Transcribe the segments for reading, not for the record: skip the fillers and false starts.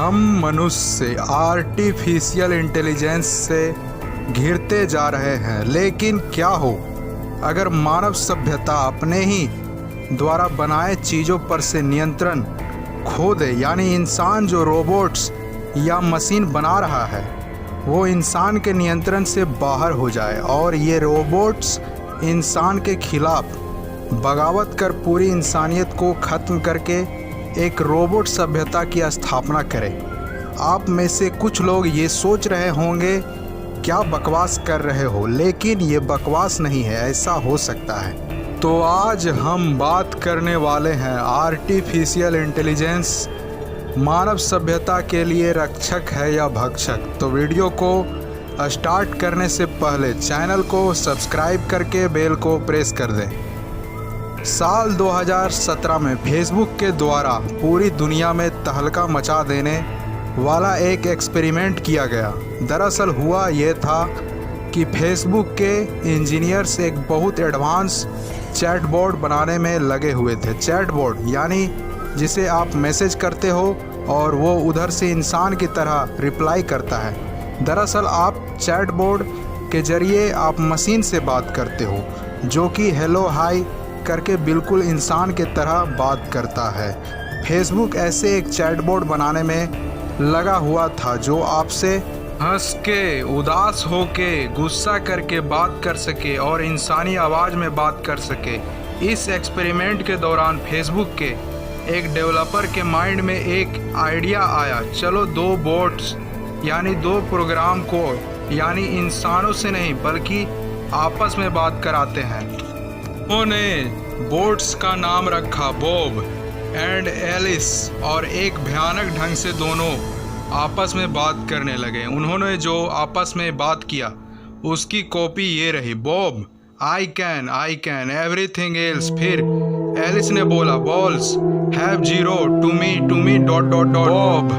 हम मनुष्य artificial intelligence से घिरते जा रहे हैं, लेकिन क्या हो अगर मानव सभ्यता अपने ही द्वारा बनाए चीज़ों पर से नियंत्रण खो दे। यानी इंसान जो रोबोट्स या मशीन बना रहा है वो इंसान के नियंत्रण से बाहर हो जाए और ये रोबोट्स इंसान के खिलाफ बगावत कर पूरी इंसानियत को ख़त्म करके एक रोबोट सभ्यता की स्थापना करें। आप में से कुछ लोग ये सोच रहे होंगे क्या बकवास कर रहे हो, लेकिन ये बकवास नहीं है, ऐसा हो सकता है। तो आज हम बात करने वाले हैं आर्टिफिशियल इंटेलिजेंस मानव सभ्यता के लिए रक्षक है या भक्षक। तो वीडियो को स्टार्ट करने से पहले चैनल को सब्सक्राइब करके बेल को प्रेस कर दें। साल 2017 में फेसबुक के द्वारा पूरी दुनिया में तहलका मचा देने वाला एक एक्सपेरिमेंट किया गया। दरअसल हुआ ये था कि फेसबुक के इंजीनियर्स एक बहुत एडवांस चैटबॉट बनाने में लगे हुए थे। चैटबॉट यानी जिसे आप मैसेज करते हो और वो उधर से इंसान की तरह रिप्लाई करता है। दरअसल आप चैटबॉट के ज़रिए आप मशीन से बात करते हो जो कि हेलो हाय करके बिल्कुल इंसान के तरह बात करता है। फेसबुक ऐसे एक चैटबॉट बनाने में लगा हुआ था जो आपसे हंस के, उदास होके, गुस्सा करके बात कर सके और इंसानी आवाज़ में बात कर सके। इस एक्सपेरिमेंट के दौरान फेसबुक के एक डेवलपर के माइंड में एक आइडिया आया, चलो दो बोट्स यानी दो प्रोग्राम को यानी इंसानों से नहीं बल्कि आपस में बात कराते हैं। उन्होंने बोट्स का नाम रखा बॉब एंड एलिस और एक भयानक ढंग से दोनों आपस में बात करने लगे। उन्होंने जो आपस में बात किया उसकी कॉपी ये रही, Bob I can everything else. फिर एलिस ने बोला balls have zero to me dot dot dot. Bob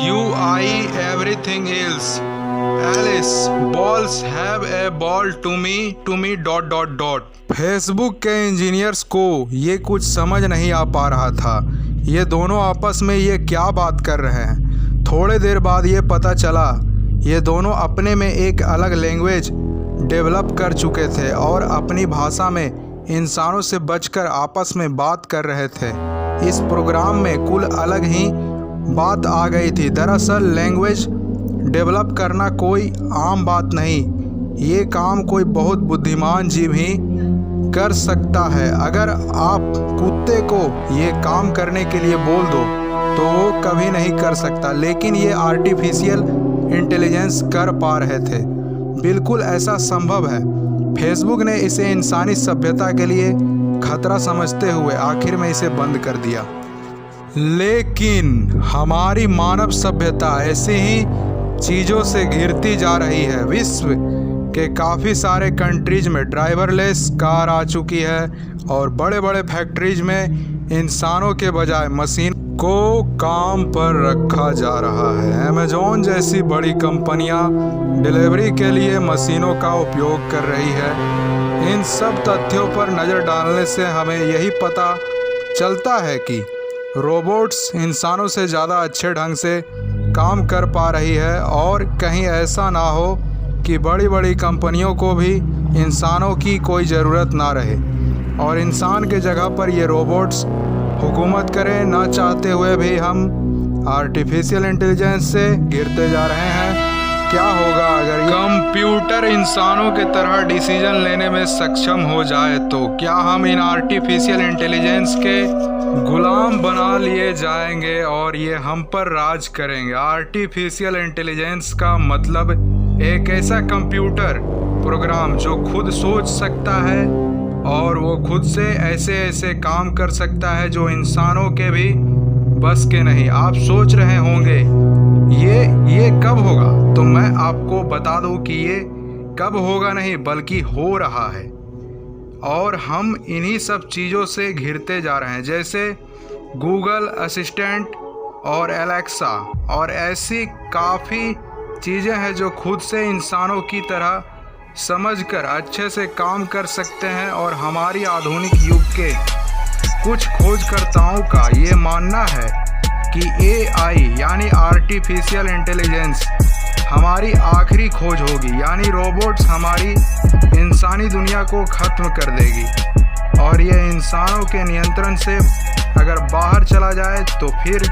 you I everything else. Alice balls have a ball to me dot dot dot. Facebook के engineers को ये कुछ समझ नहीं आ पा रहा था, ये दोनों आपस में ये क्या बात कर रहे हैं। थोड़े देर बाद ये पता चला ये दोनों अपने में एक अलग लैंग्वेज डेवलप कर चुके थे और अपनी भाषा में इंसानों से बचकर आपस में बात कर रहे थे। इस प्रोग्राम में कुल अलग ही बात आ गई थी। दरअसल लैंग्वेज डेवलप करना कोई आम बात नहीं, ये काम कोई बहुत बुद्धिमान जीव ही कर सकता है। अगर आप कुत्ते को ये काम करने के लिए बोल दो तो वो कभी नहीं कर सकता, लेकिन ये आर्टिफिशियल इंटेलिजेंस कर पा रहे थे। बिल्कुल ऐसा संभव है। फेसबुक ने इसे इंसानी सभ्यता के लिए खतरा समझते हुए आखिर में इसे बंद कर दिया। लेकिन हमारी मानव सभ्यता ऐसे ही चीज़ों से घिरती जा रही है। विश्व के काफ़ी सारे कंट्रीज में ड्राइवरलेस कार आ चुकी है और बड़े बड़े फैक्ट्रीज में इंसानों के बजाय मशीन को काम पर रखा जा रहा है। अमेज़न जैसी बड़ी कंपनियां डिलीवरी के लिए मशीनों का उपयोग कर रही है। इन सब तथ्यों पर नज़र डालने से हमें यही पता चलता है कि रोबोट्स इंसानों से ज़्यादा अच्छे ढंग से काम कर पा रही है और कहीं ऐसा ना हो कि बड़ी बड़ी कंपनियों को भी इंसानों की कोई ज़रूरत ना रहे और इंसान के जगह पर ये रोबोट्स हुकूमत करें। ना चाहते हुए भी हम आर्टिफिशियल इंटेलिजेंस से घिरते जा रहे हैं। क्या होगा अगर कंप्यूटर इंसानों के तरह डिसीजन लेने में सक्षम हो जाए तो क्या हम इन आर्टिफिशियल इंटेलिजेंस के गुलाम बना लिए जाएंगे और ये हम पर राज करेंगे। आर्टिफिशियल इंटेलिजेंस का मतलब एक ऐसा कंप्यूटर प्रोग्राम जो खुद सोच सकता है और वो खुद से ऐसे ऐसे काम कर सकता है जो इंसानों के भी बस के नहीं। आप सोच रहे होंगे ये कब होगा, तो मैं आपको बता दूं कि ये कब होगा नहीं बल्कि हो रहा है और हम इन्हीं सब चीज़ों से घिरते जा रहे हैं, जैसे गूगल असिस्टेंट और एलेक्सा और ऐसी काफ़ी चीज़ें हैं जो खुद से इंसानों की तरह समझकर अच्छे से काम कर सकते हैं। और हमारी आधुनिक युग के कुछ खोजकर्ताओं का ये मानना है कि AI यानी आर्टिफिशियल इंटेलिजेंस हमारी आखिरी खोज होगी, यानी रोबोट्स हमारी इंसानी दुनिया को ख़त्म कर देगी और ये इंसानों के नियंत्रण से अगर बाहर चला जाए तो फिर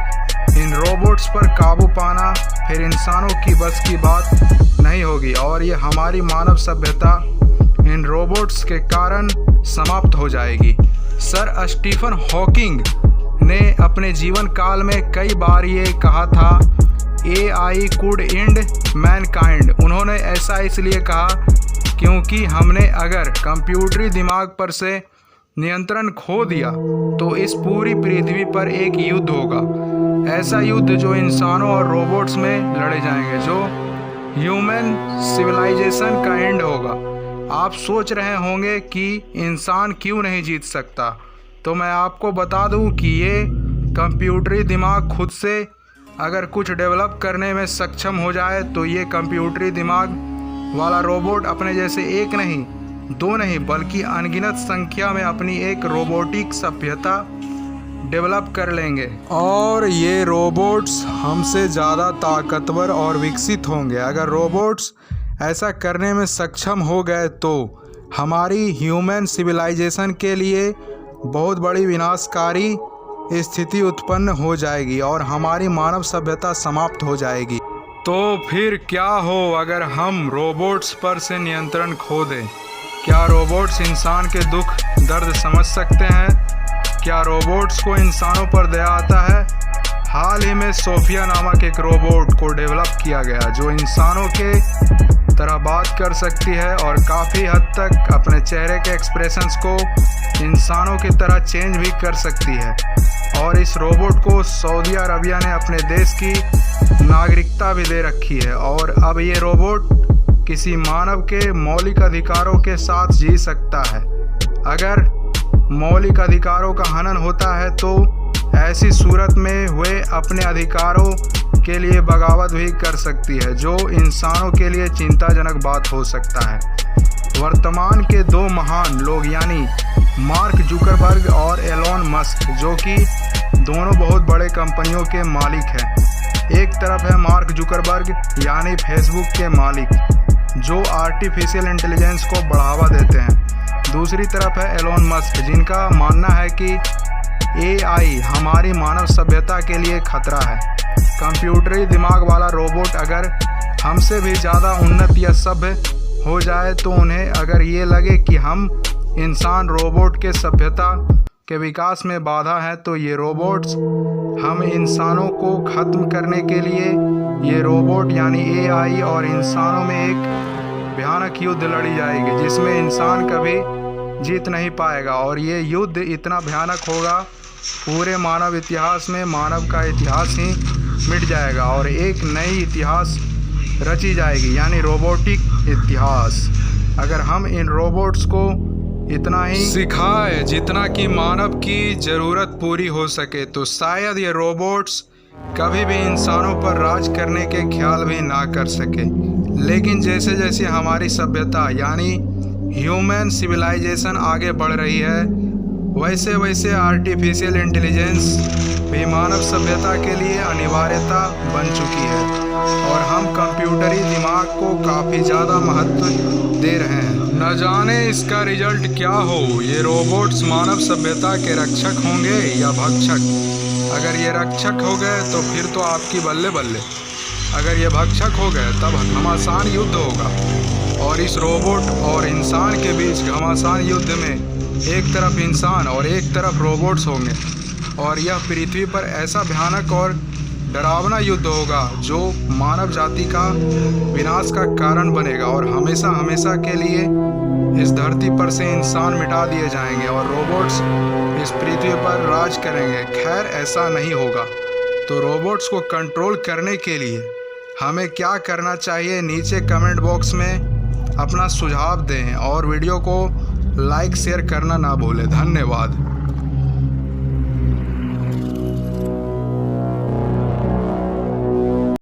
इन रोबोट्स पर काबू पाना फिर इंसानों की बस की बात नहीं होगी और ये हमारी मानव सभ्यता इन रोबोट्स के कारण समाप्त हो जाएगी। सर स्टीफन हॉकिंग ने अपने जीवन काल में कई बार ये कहा था AI could end mankind। उन्होंने ऐसा इसलिए कहा क्योंकि हमने अगर कंप्यूटरी दिमाग पर से नियंत्रण खो दिया तो इस पूरी पृथ्वी पर एक युद्ध होगा, ऐसा युद्ध जो इंसानों और रोबोट्स में लड़े जाएंगे, जो ह्यूमन सिविलाइजेशन का एंड होगा। आप सोच रहे होंगे कि इंसान क्यों नहीं जीत सकता, तो मैं आपको बता दूं कि ये कंप्यूटरी दिमाग खुद से अगर कुछ डेवलप करने में सक्षम हो जाए तो ये कंप्यूटरी दिमाग वाला रोबोट अपने जैसे एक नहीं, दो नहीं, बल्कि अनगिनत संख्या में अपनी एक रोबोटिक सभ्यता डेवलप कर लेंगे और ये रोबोट्स हमसे ज़्यादा ताकतवर और विकसित होंगे। अगर रोबोट्स ऐसा करने में सक्षम हो गए तो हमारी ह्यूमन सिविलाइजेशन के लिए बहुत बड़ी विनाशकारी स्थिति उत्पन्न हो जाएगी और हमारी मानव सभ्यता समाप्त हो जाएगी। तो फिर क्या हो अगर हम रोबोट्स पर से नियंत्रण खो दें? क्या रोबोट्स इंसान के दुख दर्द समझ सकते हैं? क्या रोबोट्स को इंसानों पर दया आता है? हाल ही में सोफिया नामक एक रोबोट को डेवलप किया गया जो इंसानों के तरह बात कर सकती है और काफ़ी हद तक अपने चेहरे के एक्सप्रेशंस को इंसानों की तरह चेंज भी कर सकती है और इस रोबोट को सऊदी अरबिया ने अपने देश की नागरिकता भी दे रखी है और अब ये रोबोट किसी मानव के मौलिक अधिकारों के साथ जी सकता है। अगर मौलिक अधिकारों का हनन होता है तो ऐसी सूरत में वे अपने अधिकारों के लिए बगावत भी कर सकती है, जो इंसानों के लिए चिंताजनक बात हो सकता है। वर्तमान के दो महान लोग यानी मार्क जुकरबर्ग और एलोन मस्क, जो कि दोनों बहुत बड़े कंपनियों के मालिक हैं। एक तरफ है मार्क जुकरबर्ग यानी फेसबुक के मालिक, जो आर्टिफिशियल इंटेलिजेंस को बढ़ावा देते हैं। दूसरी तरफ है एलोन मस्क, जिनका मानना है कि AI हमारी मानव सभ्यता के लिए खतरा है। कंप्यूटरी दिमाग वाला रोबोट अगर हमसे भी ज़्यादा उन्नत या सभ्य हो जाए तो उन्हें अगर ये लगे कि हम इंसान रोबोट के सभ्यता के विकास में बाधा है तो ये रोबोट्स हम इंसानों को ख़त्म करने के लिए ये रोबोट यानी AI और इंसानों में एक भयानक युद्ध लड़ी जाएगी जिसमें इंसान कभी जीत नहीं पाएगा और ये युद्ध इतना भयानक होगा पूरे मानव इतिहास में मानव का इतिहास ही मिट जाएगा और एक नई इतिहास रची जाएगी यानी रोबोटिक इतिहास। अगर हम इन रोबोट्स को इतना ही सिखाए जितना कि मानव की ज़रूरत पूरी हो सके तो शायद ये रोबोट्स कभी भी इंसानों पर राज करने के ख्याल भी ना कर सके। लेकिन जैसे जैसे हमारी सभ्यता यानी ह्यूमन सिविलाइजेशन आगे बढ़ रही है वैसे वैसे आर्टिफिशियल इंटेलिजेंस भी मानव सभ्यता के लिए अनिवार्यता बन चुकी है और हम कंप्यूटरी दिमाग को काफ़ी ज़्यादा महत्व दे रहे हैं। न जाने इसका रिजल्ट क्या हो, ये रोबोट्स मानव सभ्यता के रक्षक होंगे या भक्षक। अगर ये रक्षक हो गए तो फिर तो आपकी बल्ले बल्ले, अगर ये भक्षक हो गए तब घमासान युद्ध होगा और इस रोबोट और इंसान के बीच घमासान युद्ध में एक तरफ इंसान और एक तरफ रोबोट्स होंगे और यह पृथ्वी पर ऐसा भयानक और डरावना युद्ध होगा जो मानव जाति का विनाश का कारण बनेगा और हमेशा हमेशा के लिए इस धरती पर से इंसान मिटा दिए जाएंगे और रोबोट्स इस पृथ्वी पर राज करेंगे। खैर ऐसा नहीं होगा। तो रोबोट्स को कंट्रोल करने के लिए हमें क्या करना चाहिए, नीचे कमेंट बॉक्स में अपना सुझाव दें और वीडियो को लाइक शेयर करना ना भूलें। धन्यवाद।